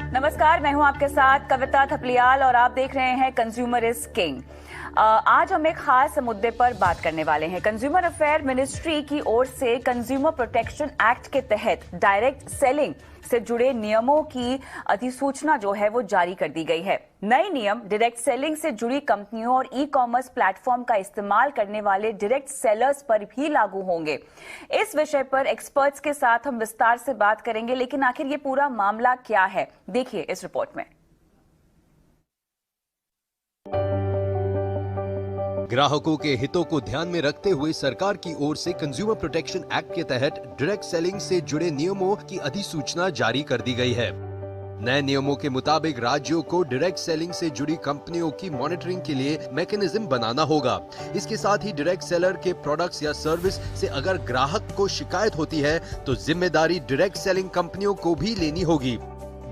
नमस्कार, मैं हूं आपके साथ कविता थपलियाल और आप देख रहे हैं कंज्यूमर इज किंग। आज हम एक खास मुद्दे पर बात करने वाले हैं। कंज्यूमर अफेयर मिनिस्ट्री की ओर से कंज्यूमर प्रोटेक्शन एक्ट के तहत डायरेक्ट सेलिंग से जुड़े नियमों की अधिसूचना जो है वो जारी कर दी गई है। नए नियम डायरेक्ट सेलिंग से जुड़ी कंपनियों और ई कॉमर्स प्लेटफॉर्म का इस्तेमाल करने वाले डायरेक्ट सेलर्स पर भी लागू होंगे। इस विषय पर एक्सपर्ट्स के साथ हम विस्तार से बात करेंगे, लेकिन आखिर ये पूरा मामला क्या है, देखिए इस रिपोर्ट में। ग्राहकों के हितों को ध्यान में रखते हुए सरकार की ओर से कंज्यूमर प्रोटेक्शन एक्ट के तहत डायरेक्ट सेलिंग से जुड़े नियमों की अधिसूचना जारी कर दी गई है। नए नियमों के मुताबिक राज्यों को डायरेक्ट सेलिंग से जुड़ी कंपनियों की मॉनिटरिंग के लिए मैकेनिज्म बनाना होगा। इसके साथ ही डायरेक्ट सेलर के प्रोडक्ट्स या सर्विस से अगर ग्राहक को शिकायत होती है तो जिम्मेदारी डायरेक्ट सेलिंग कंपनियों को भी लेनी होगी।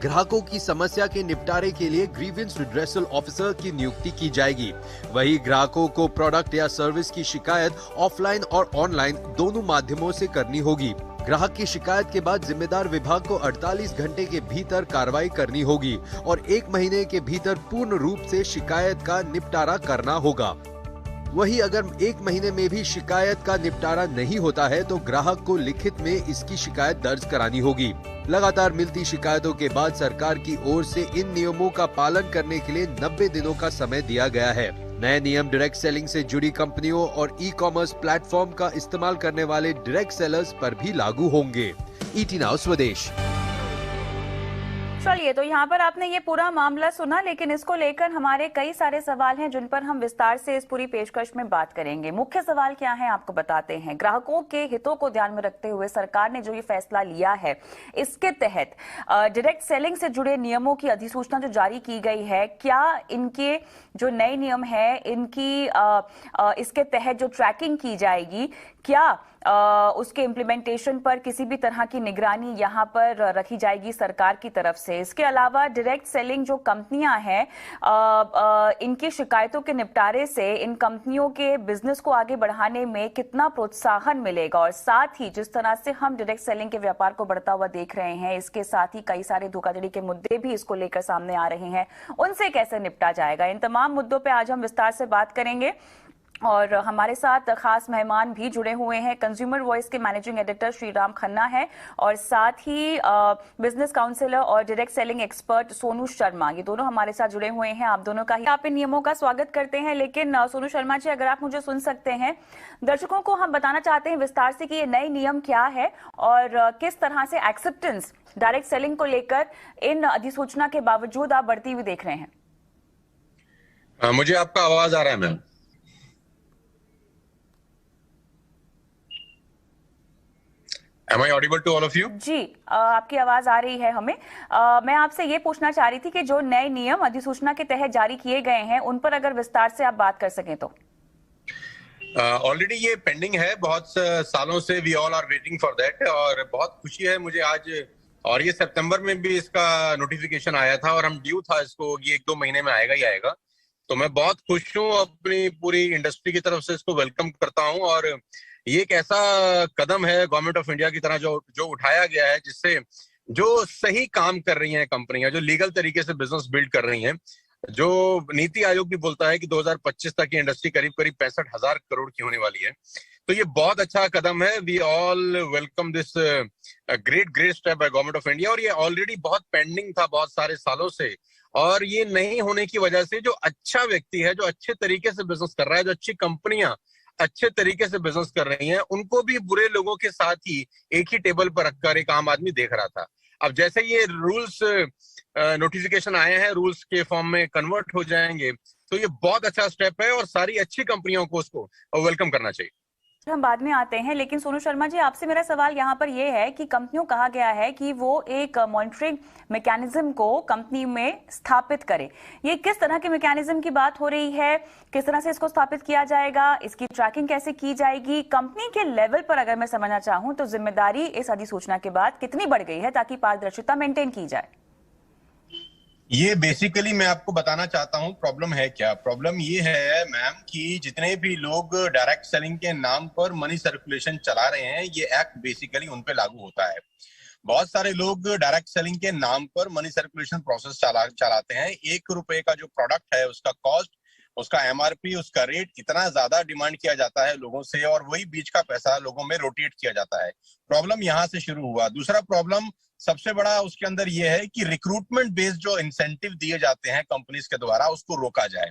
ग्राहकों की समस्या के निपटारे के लिए ग्रीवेंस रिड्रेसल ऑफिसर की नियुक्ति की जाएगी। वही ग्राहकों को प्रोडक्ट या सर्विस की शिकायत ऑफलाइन और ऑनलाइन दोनों माध्यमों से करनी होगी। ग्राहक की शिकायत के बाद जिम्मेदार विभाग को 48 घंटे के भीतर कार्रवाई करनी होगी और 1 महीने के भीतर पूर्ण रूप से शिकायत का निपटारा करना होगा। वही अगर 1 महीने में भी शिकायत का निपटारा नहीं होता है तो ग्राहक को लिखित में इसकी शिकायत दर्ज करानी होगी। लगातार मिलती शिकायतों के बाद सरकार की ओर से इन नियमों का पालन करने के लिए 90 दिनों का समय दिया गया है। नए नियम डायरेक्ट सेलिंग से जुड़ी कंपनियों और ई कॉमर्स प्लेटफॉर्म का इस्तेमाल करने वाले डायरेक्ट सेलर्स पर भी लागू होंगे। ईटी नाउ स्वदेश। चलिए, तो यहाँ पर आपने ये पूरा मामला सुना, लेकिन इसको लेकर हमारे कई सारे सवाल हैं जिन पर हम विस्तार से इस पूरी पेशकश में बात करेंगे। मुख्य सवाल क्या है आपको बताते हैं। ग्राहकों के हितों को ध्यान में रखते हुए सरकार ने जो ये फैसला लिया है, इसके तहत डायरेक्ट सेलिंग से जुड़े नियमों की अधिसूचना जो जारी की गई है, क्या इनके जो नए नियम है इनकी इसके तहत जो ट्रैकिंग की जाएगी, क्या उसके इम्प्लीमेंटेशन पर किसी भी तरह की निगरानी यहाँ पर रखी जाएगी सरकार की तरफ से। इसके अलावा डायरेक्ट सेलिंग जो कंपनियां हैं, इनकी शिकायतों के निपटारे से इन कंपनियों के बिजनेस को आगे बढ़ाने में कितना प्रोत्साहन मिलेगा, और साथ ही जिस तरह से हम डायरेक्ट सेलिंग के व्यापार को बढ़ता हुआ देख रहे हैं, इसके साथ ही कई सारे धोखाधड़ी के मुद्दे भी इसको लेकर सामने आ रहे हैं, उनसे कैसे निपटा जाएगा। इन तमाम मुद्दों पर आज हम विस्तार से बात करेंगे और हमारे साथ खास मेहमान भी जुड़े हुए हैं। कंज्यूमर वॉइस के मैनेजिंग एडिटर श्रीराम खन्ना है और साथ ही बिजनेस काउंसलर और direct selling expert Sonu Sharma, ये दोनों हमारे साथ जुड़े हुए हैं। आप दोनों का ही आप इन नियमों का स्वागत करते हैं। लेकिन सोनू शर्मा जी, अगर आप मुझे सुन सकते हैं, दर्शकों को हम बताना चाहते हैं विस्तार से कि ये नए नियम क्या है और किस तरह से एक्सेप्टेंस डायरेक्ट सेलिंग को लेकर इन अधिसूचना के बावजूद आप बढ़ती हुई देख रहे हैं। मुझे आपका आवाज आ रहा है ma'am? Am I audible to all of you? जी, आपकी आवाज आ रही है हमें। मैं आपसे ये पूछना चाह रही थी कि जो नए नियम अधिसूचना के तहत जारी किए गए हैं, उन पर अगर विस्तार से आप बात कर सकें तो। ऑलरेडी ये पेंडिंग है, बहुत सालों से we all are waiting for that, और बहुत खुशी है मुझे आज, और ये सितंबर में भी इसका नोटिफिकेशन आया था और हम ड्यू था इसको, ये 1-2 महीने में आएगा ही आएगा। तो मैं बहुत खुश हूँ, अपनी पूरी इंडस्ट्री की तरफ से इसको वेलकम करता हूँ। और ये एक ऐसा कदम है गवर्नमेंट ऑफ इंडिया की तरह जो उठाया गया है, जिससे जो सही काम कर रही हैं कंपनियां, जो लीगल तरीके से बिजनेस बिल्ड कर रही हैं, जो नीति आयोग भी बोलता है कि 2025 तक की इंडस्ट्री करीब 65,000 करोड़ की होने वाली है। तो ये बहुत अच्छा कदम है। We all welcome this great step by government of India. और ये ऑलरेडी बहुत पेंडिंग था बहुत सारे सालों से, और ये नहीं होने की वजह से जो अच्छा व्यक्ति है, जो अच्छे तरीके से बिजनेस कर रहा है, जो अच्छी कंपनियां अच्छे तरीके से बिजनेस कर रही हैं, उनको भी बुरे लोगों के साथ ही एक ही टेबल पर रखकर एक आम आदमी देख रहा था। अब जैसे ये रूल्स नोटिफिकेशन आए हैं, रूल्स के फॉर्म में कन्वर्ट हो जाएंगे, तो ये बहुत अच्छा स्टेप है और सारी अच्छी कंपनियों को उसको वेलकम करना चाहिए। हम बाद में आते हैं, लेकिन सोनू शर्मा जी, आपसे मेरा सवाल यहाँ पर यह है कि कंपनियों कहा गया है कि वो एक मॉनिटरिंग मैकेनिज्म को कंपनी में स्थापित करे। ये किस तरह के मैकेनिज्म की बात हो रही है, किस तरह से इसको स्थापित किया जाएगा, इसकी ट्रैकिंग कैसे की जाएगी? कंपनी के लेवल पर अगर मैं समझना चाहूं तो जिम्मेदारी इस अधिसूचना के बाद कितनी बढ़ गई है ताकि पारदर्शिता मेंटेन की जाए? ये बेसिकली मैं आपको बताना चाहता हूँ प्रॉब्लम है क्या। प्रॉब्लम ये है मैम कि जितने भी लोग डायरेक्ट सेलिंग के नाम पर मनी सर्कुलेशन चला रहे हैं, ये एक्ट बेसिकली उन पे लागू होता है। बहुत सारे लोग डायरेक्ट सेलिंग के नाम पर मनी सर्कुलेशन प्रोसेस चलाते हैं। 1 रुपए का जो प्रोडक्ट है उसका कॉस्ट, उसका एमआरपी, उसका रेट इतना ज्यादा डिमांड किया जाता है लोगों से, और वही बीच का पैसा लोगों में रोटेट किया जाता है। प्रॉब्लम यहां से शुरू हुआ। दूसरा प्रॉब्लम सबसे बड़ा उसके अंदर यह है कि रिक्रूटमेंट बेस्ड जो इंसेंटिव दिए जाते हैं कंपनीज के द्वारा उसको रोका जाए।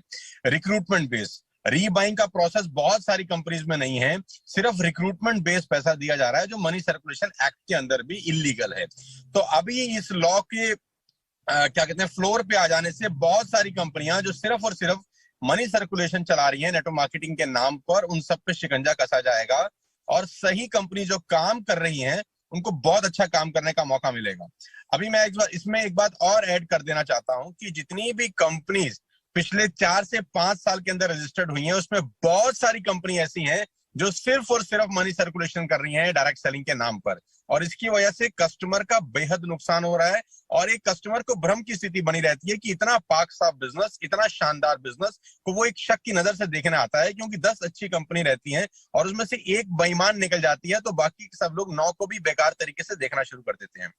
रिक्रूटमेंट बेस्ड रीबाइंग का प्रोसेस बहुत सारी कंपनीज में नहीं है, सिर्फ रिक्रूटमेंट बेस्ड पैसा दिया जा रहा है जो मनी सर्कुलेशन एक्ट के अंदर भी इलीगल है। तो अभी इस लॉ के क्या कहते हैं फ्लोर पे आ जाने से बहुत सारी कंपनियां जो सिर्फ और सिर्फ मनी सर्कुलेशन चला रही है नेटवर्क मार्केटिंग के नाम पर, उन सब पे शिकंजा कसा जाएगा और सही कंपनी जो काम कर रही हैं उनको बहुत अच्छा काम करने का मौका मिलेगा। अभी मैं इसमें एक बात और ऐड कर देना चाहता हूं कि जितनी भी कंपनीज पिछले 4 से 5 साल के अंदर रजिस्टर्ड हुई हैं उसमें बहुत सारी कंपनी ऐसी हैं जो सिर्फ और सिर्फ मनी सर्कुलेशन कर रही हैं डायरेक्ट सेलिंग के नाम पर, और इसकी वजह से कस्टमर का बेहद नुकसान हो रहा है और एक कस्टमर को भ्रम की स्थिति बनी रहती है कि इतना पाक साफ बिजनेस, इतना शानदार बिजनेस को वो एक शक की नजर से देखने आता है, क्योंकि 10 अच्छी कंपनी रहती हैं और उसमें से एक बेईमान निकल जाती है तो बाकी सब लोग 9 को भी बेकार तरीके से देखना शुरू कर देते हैं।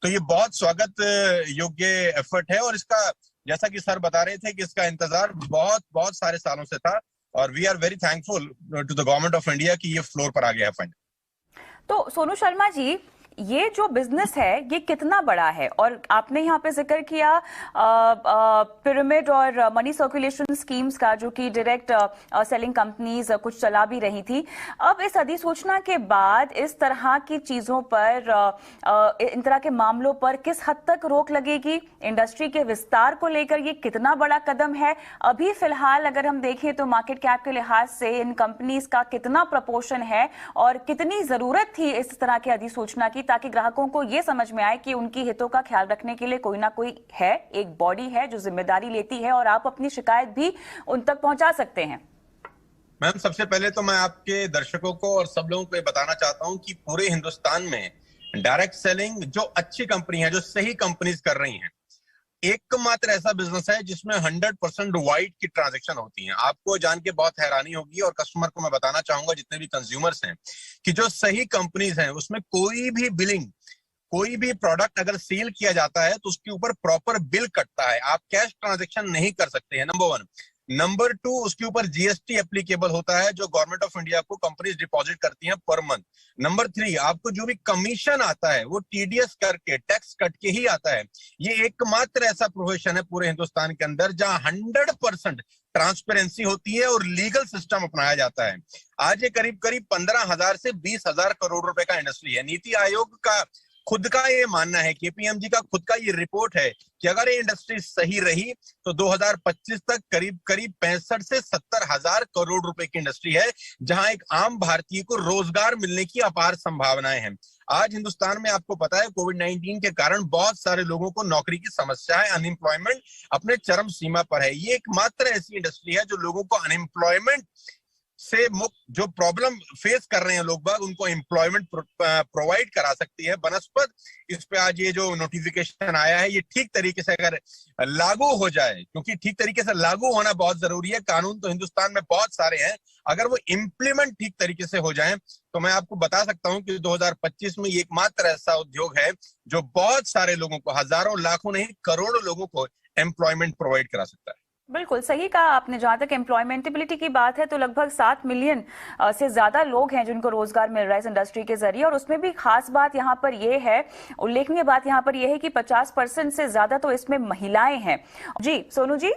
तो ये बहुत स्वागत योग्य एफर्ट है और इसका, जैसा कि सर बता रहे थे, कि इसका इंतजार बहुत बहुत सारे सालों से था और we are very thankful to the government of India कि ये फ्लोर पर आ गया है फंड। तो सोनू शर्मा जी, ये जो बिजनेस है ये कितना बड़ा है? और आपने यहाँ पे जिक्र किया पिरामिड और मनी सर्कुलेशन स्कीम्स का, जो कि डायरेक्ट सेलिंग कंपनीज कुछ चला भी रही थी। अब इस अधिसूचना के बाद इस तरह की चीजों पर, इन तरह के मामलों पर किस हद तक रोक लगेगी? इंडस्ट्री के विस्तार को लेकर ये कितना बड़ा कदम है? अभी फिलहाल अगर हम देखें तो मार्केट कैप के लिहाज से इन कंपनीज का कितना प्रपोर्शन है और कितनी जरूरत थी इस तरह की अधिसूचना की, ताकि ग्राहकों को यह समझ में आए कि उनकी हितों का ख्याल रखने के लिए कोई ना कोई है, एक बॉडी है जो जिम्मेदारी लेती है और आप अपनी शिकायत भी उन तक पहुंचा सकते हैं। मैम, सबसे पहले तो मैं आपके दर्शकों को और सब लोगों को बताना चाहता हूं कि पूरे हिंदुस्तान में डायरेक्ट सेलिंग जो अच्छी कंपनी है, जो सही कंपनीज कर रही हैं, एकमात्र ऐसा बिजनेस है जिसमें 100% वाइट की ट्रांजैक्शन होती है। आपको जान के बहुत हैरानी होगी और कस्टमर को मैं बताना चाहूंगा, जितने भी कंज्यूमर्स हैं, कि जो सही कंपनीज हैं उसमें कोई भी बिलिंग, कोई भी प्रोडक्ट अगर सेल किया जाता है तो उसके ऊपर प्रॉपर बिल कटता है। आप कैश ट्रांजैक्शन नहीं कर सकते हैं, नंबर 1। नंबर 2, उसके ऊपर जीएसटी एप्लीकेबल होता है जो गवर्नमेंट ऑफ इंडिया को कंपनीज डिपॉजिट करती हैं पर मंथ। नंबर 3, आपको जो भी कमीशन आता है वो टीडीएस करके, टैक्स कट के ही आता है। ये एकमात्र ऐसा प्रोफेशन है पूरे हिंदुस्तान के अंदर जहां 100% ट्रांसपेरेंसी होती है और लीगल सिस्टम अपनाया जाता है। आज ये करीब करीब 15,000 से 20,000 करोड़ रुपए का इंडस्ट्री है। नीति आयोग का खुद का ये मानना है, केपीएमजी का खुद का ये रिपोर्ट है कि अगर ये इंडस्ट्री सही रही तो 2025 तक करीब करीब 65 से 70 हजार करोड़ रुपए की इंडस्ट्री है, जहां एक आम भारतीय को रोजगार मिलने की अपार संभावनाएं हैं। आज हिंदुस्तान में आपको पता है कोविड-19 के कारण बहुत सारे लोगों को नौकरी की समस्या है, अनएम्प्लॉयमेंट अपने चरम सीमा पर है। ये एकमात्र ऐसी इंडस्ट्री है जो लोगों को अनएम्प्लॉयमेंट से मुक्त, जो प्रॉब्लम फेस कर रहे हैं लोग बाग, उनको एम्प्लॉयमेंट प्रोवाइड करा सकती है बनस्पत। इस पे आज ये जो नोटिफिकेशन आया है ये ठीक तरीके से अगर लागू हो जाए, क्योंकि ठीक तरीके से लागू होना बहुत जरूरी है। कानून तो हिंदुस्तान में बहुत सारे हैं, अगर वो इम्प्लीमेंट ठीक तरीके से हो जाए तो मैं आपको बता सकता हूं कि 2025 में ये एकमात्र ऐसा उद्योग है जो बहुत सारे लोगों को, हजारों लाखों नहीं करोड़ों लोगों को एम्प्लॉयमेंट प्रोवाइड करा सकता है। बिल्कुल सही कहा आपने। जहां तक एम्प्लॉयमेंटेबिलिटी की बात है तो लगभग 7 मिलियन से ज्यादा लोग हैं जिनको रोजगार मिल रहा है इस इंडस्ट्री के जरिए, और उसमें भी खास बात यहाँ पर यह है, उल्लेखनीय बात यहाँ पर यह है कि 50% से ज्यादा तो इसमें महिलाएं हैं। जी सोनू जी।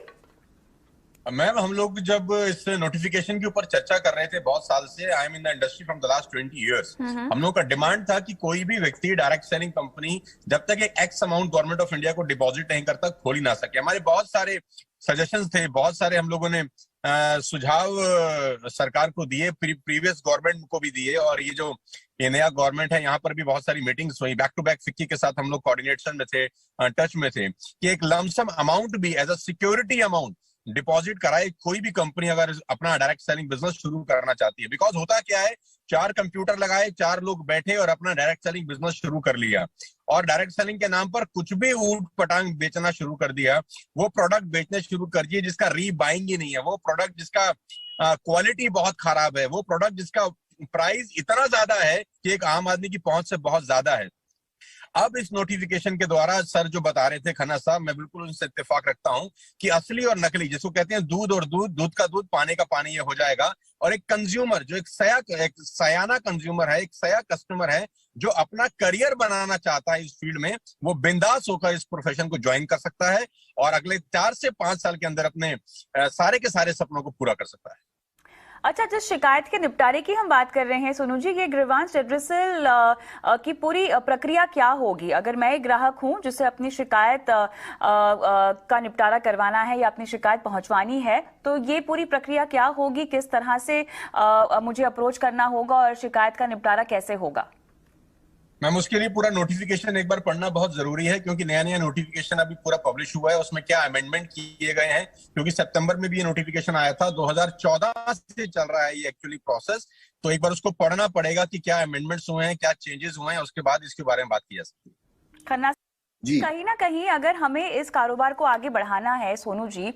मैम, हम लोग जब इस नोटिफिकेशन के ऊपर चर्चा कर रहे थे बहुत साल से, I am in the industry from the last 20 years, हम लोग का डिमांड था कि कोई भी व्यक्ति डायरेक्ट सेलिंग कंपनी जब तक एक x amount government of India को डिपॉजिट नहीं करता खोल ही ना सके। हमारे बहुत सारे सजेशंस थे, बहुत सारे हम लोगों ने सुझाव सरकार को दिए, प्रीवियस गवर्नमेंट को भी दिए, और ये जो ये नया गवर्नमेंट है यहाँ पर भी बहुत सारी मीटिंग्स हुई। बैक टू बैक फिक्की के साथ हम लोग कोऑर्डिनेशन में थे, टच में थे, कि एक लमसम अमाउंट भी as a security amount deposit कराए कोई भी कंपनी अगर अपना डायरेक्ट सेलिंग बिजनेस शुरू करना चाहती है। बिकॉज होता क्या है, 4 कंप्यूटर लगाए, 4 लोग बैठे और अपना डायरेक्ट सेलिंग बिजनेस शुरू कर लिया, और डायरेक्ट सेलिंग के नाम पर कुछ भी ऊट पटांग बेचना शुरू कर दिया। वो प्रोडक्ट बेचने शुरू कर दिए जिसका रीबाइंग ही नहीं है, वो प्रोडक्ट जिसका क्वालिटी बहुत खराब है, वो प्रोडक्ट जिसका प्राइस इतना ज्यादा है कि एक आम आदमी की पहुंच से बहुत ज्यादा है। अब इस नोटिफिकेशन के द्वारा सर जो बता रहे थे खन्ना साहब, मैं बिल्कुल उनसे इत्तेफाक रखता हूं कि असली और नकली, जिसको कहते हैं दूध और दूध, दूध का दूध, पानी का पानी, ये हो जाएगा। और एक कंज्यूमर जो एक सयाना कंज्यूमर है, एक सया कस्टमर है, जो अपना करियर बनाना चाहता है इस फील्ड में, वो बिंदास होकर इस प्रोफेशन को ज्वाइन कर सकता है और अगले 4 से 5 साल के अंदर अपने सारे के सारे सपनों को पूरा कर सकता है। अच्छा, जिस शिकायत के निपटारे की हम बात कर रहे हैं सोनू जी, ये ग्रीवांस रेड्रेसल की पूरी प्रक्रिया क्या होगी? अगर मैं एक ग्राहक हूं जिसे अपनी शिकायत का निपटारा करवाना है या अपनी शिकायत पहुंचवानी है, तो ये पूरी प्रक्रिया क्या होगी? किस तरह से मुझे अप्रोच करना होगा और शिकायत का निपटारा कैसे होगा? मैम, उसके लिए पूरा नोटिफिकेशन एक बार पढ़ना बहुत जरूरी है, क्योंकि नया नया नोटिफिकेशन अभी पूरा पब्लिश हुआ है। उसमें क्या अमेंडमेंट किए गए हैं, क्योंकि सितंबर में भी ये नोटिफिकेशन आया था, 2014 से चल रहा है ये एक्चुअली प्रोसेस। तो एक बार उसको पढ़ना पड़ेगा कि क्या अमेंडमेंट्स हुए हैं, क्या चेंजेस हुए हैं, उसके बाद इसके बारे में बात की जा सकती है। खन्ना जी, कहीं ना कहीं अगर हमें इस कारोबार को आगे बढ़ाना है सोनू जी,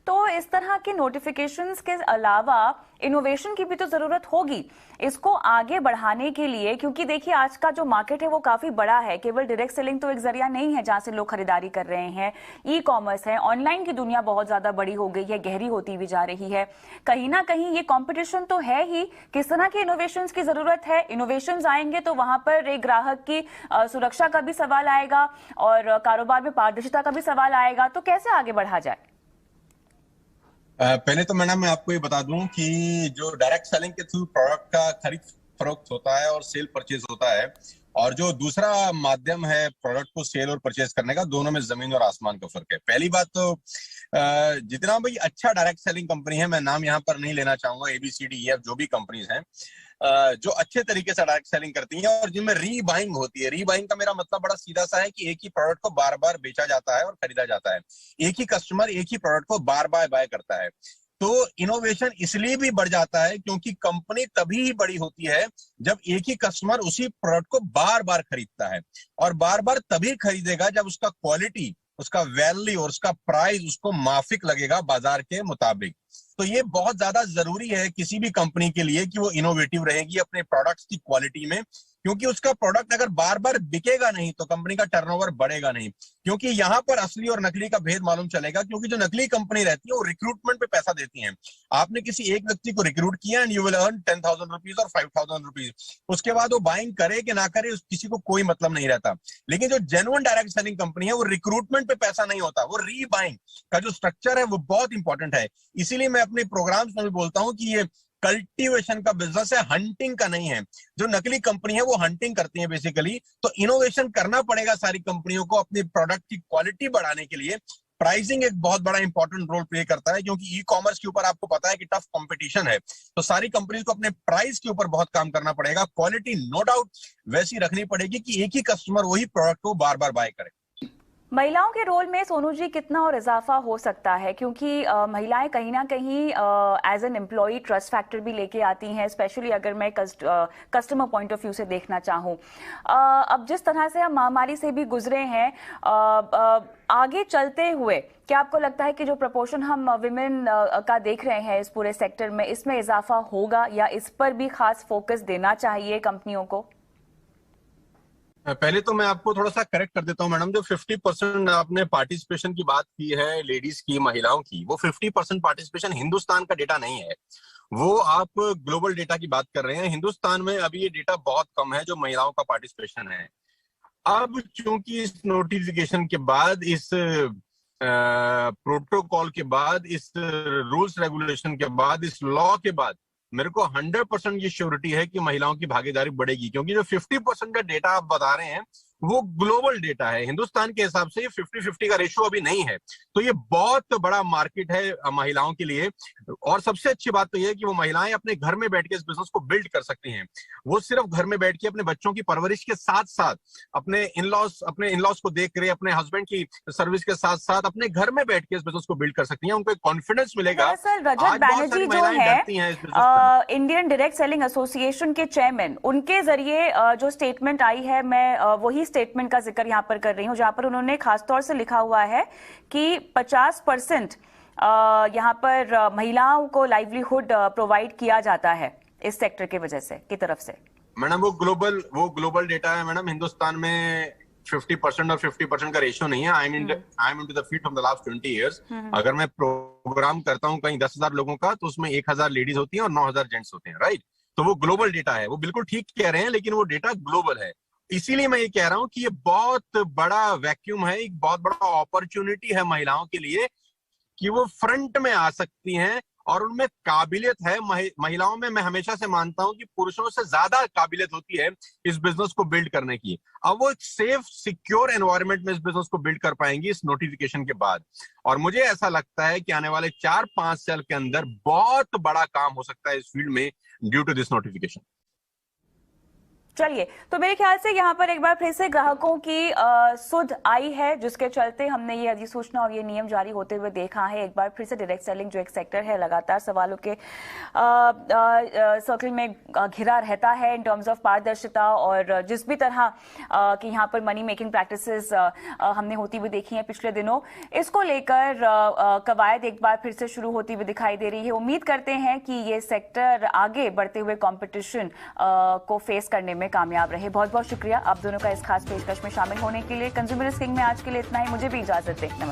तो इस तरह के नोटिफिकेशंस के अलावा इनोवेशन की भी तो जरूरत होगी इसको आगे बढ़ाने के लिए, क्योंकि देखिए आज का जो मार्केट है वो काफी बड़ा है। केवल डायरेक्ट सेलिंग तो एक जरिया नहीं है जहां से लोग खरीदारी कर रहे हैं, ई कॉमर्स है, ऑनलाइन की दुनिया बहुत ज्यादा बड़ी हो गई है, गहरी होती भी जा रही है। कहीं ना कहीं ये कॉम्पिटिशन तो है ही, किस तरह के इनोवेशंस की जरूरत है? इनोवेशंस आएंगे तो वहां पर एक ग्राहक की सुरक्षा का भी सवाल आएगा और कारोबार में पारदर्शिता का भी सवाल आएगा। तो कैसे आगे बढ़ा जाए? पहले तो मैडम मैं आपको ये बता दूं कि जो डायरेक्ट सेलिंग के थ्रू प्रोडक्ट का खरीद फरोख्त होता है और सेल परचेज होता है, और जो दूसरा माध्यम है प्रोडक्ट को सेल और परचेज करने का, दोनों में जमीन और आसमान का फर्क है। पहली बात तो जितना भाई अच्छा डायरेक्ट सेलिंग कंपनी है, मैं नाम यहाँ पर नहीं लेना चाहूंगा, ABCDEF जो भी कंपनीज हैं, जो अच्छे तरीके से डायरेक्ट सेलिंग करती हैं और जिनमें रीबाइंग होती है। रीबाइंग का मेरा मतलब बड़ा सीधा सा है कि एक ही प्रोडक्ट को बार बार बेचा जाता है और खरीदा जाता है, एक ही कस्टमर एक ही प्रोडक्ट को बार बार बाय करता है। तो इनोवेशन इसलिए भी बढ़ जाता है क्योंकि कंपनी तभी ही बड़ी होती है जब एक ही कस्टमर उसी प्रोडक्ट को बार बार खरीदता है, और बार बार तभी खरीदेगा जब उसका क्वालिटी, उसका वैल्यू और उसका प्राइस उसको माफिक लगेगा बाजार के मुताबिक। तो ये बहुत ज्यादा जरूरी है किसी भी कंपनी के लिए कि वो इनोवेटिव रहेगी अपने प्रोडक्ट्स की क्वालिटी में, क्योंकि उसका प्रोडक्ट अगर बार बार बिकेगा नहीं तो कंपनी का टर्नओवर बढ़ेगा नहीं। क्योंकि यहाँ पर असली और नकली का भेद मालूम चलेगा, क्योंकि जो नकली कंपनी रहती है वो रिक्रूटमेंट पे पैसा देती है। आपने किसी एक व्यक्ति को रिक्रूट किया and you will earn 10,000 rupees और 5,000 रुपीज, उसके बाद वो बाइंग करे कि ना करे किसी को कोई मतलब नहीं रहता। लेकिन जो जेन्युइन डायरेक्ट सेलिंग कंपनी है वो रिक्रूटमेंट पे पैसा नहीं होता, वो रीबाइंग का जो स्ट्रक्चर है वो बहुत इंपॉर्टेंट है। इसीलिए मैं अपने प्रोग्राम्स में भी बोलता हूँ कि ये कल्टीवेशन का बिजनेस है, हंटिंग का नहीं है। जो नकली कंपनी है वो हंटिंग करती है बेसिकली। तो इनोवेशन करना पड़ेगा सारी कंपनियों को अपनी प्रोडक्ट की क्वालिटी बढ़ाने के लिए। प्राइसिंग एक बहुत बड़ा इंपॉर्टेंट रोल प्ले करता है, क्योंकि ई कॉमर्स के ऊपर आपको पता है कि टफ कंपटीशन है। तो सारी कंपनीज को अपने प्राइस के ऊपर बहुत काम करना पड़ेगा। क्वालिटी नो डाउट वैसी रखनी पड़ेगी कि एक ही कस्टमर वही प्रोडक्ट को बार बार बाय करे। महिलाओं के रोल में सोनू जी कितना और इजाफा हो सकता है? क्योंकि महिलाएं कहीं ना कहीं as an employ trust factor भी लेके आती हैं, स्पेशली अगर मैं कस्टमर पॉइंट ऑफ व्यू से देखना चाहूँ। अब जिस तरह से हम महामारी से भी गुजरे हैं, आगे चलते हुए क्या आपको लगता है कि जो प्रपोर्शन हम विमेन का देख रहे हैं इस पूरे सेक्टर में, इसमें इजाफा होगा या इस पर भी खास फोकस देना चाहिए कंपनियों को? पहले तो मैं आपको थोड़ा सा करेक्ट कर देता हूं मैडम। जो 50% आपने पार्टिसिपेशन की बात की है लेडीज की, महिलाओं की, वो 50% पार्टिसिपेशन हिंदुस्तान का डेटा नहीं है, वो आप ग्लोबल डेटा की बात कर रहे हैं। हिंदुस्तान में अभी ये डेटा बहुत कम है जो महिलाओं का पार्टिसिपेशन है। अब चूंकि इस नोटिफिकेशन के बाद, इस प्रोटोकॉल के बाद, इस रूल्स रेगुलेशन के बाद, इस लॉ के बाद मेरे को 100% ये श्योरिटी है कि महिलाओं की भागीदारी बढ़ेगी। क्योंकि जो 50% का डेटा आप बता रहे हैं वो ग्लोबल डेटा है, हिंदुस्तान के हिसाब से ये 50-50 का रेशियो अभी नहीं है। तो ये बहुत बड़ा मार्केट है महिलाओं के लिए। और सबसे अच्छी बात तो ये है कि वो महिलाएं अपने घर में बैठ के इस बिजनेस को बिल्ड कर सकती हैं। वो सिर्फ घर में बैठ के अपने बच्चों की परवरिश के साथ साथ अपने इनलॉस को देख रहे, अपने हस्बैंड की सर्विस के साथ साथ अपने घर में बैठ के इस बिजनेस को बिल्ड कर सकती हैं। उनको एक कॉन्फिडेंस मिलेगा। रजत बैनर्जी जो है इंडियन डायरेक्ट सेलिंग एसोसिएशन के चेयरमैन, उनके जरिए जो स्टेटमेंट आई है, मैं वही स्टेटमेंट का जिक्र यहां पर कर रही हूं, जहां पर उन्होंने खासतौर से लिखा हुआ है कि 50% यहां पर महिलाओं को लाइवलीहुड प्रोवाइड किया जाता है इस सेक्टर की वजह से, की तरफ से। मैडम वो ग्लोबल डेटा है मैडम। हिंदुस्तान में 50% और 50% का रेशियो नहीं है। I am into the field from the last 20 years. अगर मैं प्रोग्राम करता हूँ कहीं 10,000 लोगों का, तो उसमें 1,000 लेडीज होती हैं और 9,000 जेंट्स होते हैं, राइट? तो वो ग्लोबल डेटा है, वो बिल्कुल ठीक कह रहे हैं, लेकिन वो डेटा ग्लोबल है। इसीलिए मैं ये कह रहा हूं कि ये बहुत बड़ा वैक्यूम है, एक बहुत बड़ा अपॉर्चुनिटी है महिलाओं के लिए कि वो फ्रंट में आ सकती हैं और उनमें काबिलियत है। महिलाओं में मैं हमेशा से मानता हूं कि पुरुषों से ज्यादा काबिलियत होती है इस बिजनेस को बिल्ड करने की। अब वो एक सेफ सिक्योर एनवायरनमेंट में इस बिजनेस को बिल्ड कर पाएंगी इस नोटिफिकेशन के बाद। और मुझे ऐसा लगता है कि आने वाले 4-5 साल के अंदर बहुत बड़ा काम हो सकता है इस फील्ड में ड्यू टू दिस नोटिफिकेशन। चलिए, तो मेरे ख्याल से यहाँ पर एक बार फिर से ग्राहकों की सुध आई है, जिसके चलते हमने ये अधिसूचना और ये नियम जारी होते हुए देखा है। एक बार फिर से डायरेक्ट सेलिंग जो एक सेक्टर है, लगातार सवालों के सर्कल में घिरा रहता है इन टर्म्स ऑफ पारदर्शिता, और जिस भी तरह कि यहाँ पर मनी मेकिंग प्रैक्टिसेस हमने होती हुई देखी हैं पिछले दिनों, इसको लेकर कवायद एक बार फिर से शुरू होती हुई दिखाई दे रही है। उम्मीद करते हैं कि ये सेक्टर आगे बढ़ते हुए कॉम्पिटिशन को फेस करने में कामयाब रहे। बहुत बहुत शुक्रिया आप दोनों का इस खास पेशकश में शामिल होने के लिए। कंज्यूमर किंग में आज के लिए इतना ही। मुझे भी इजाजत दें। नमस्कार।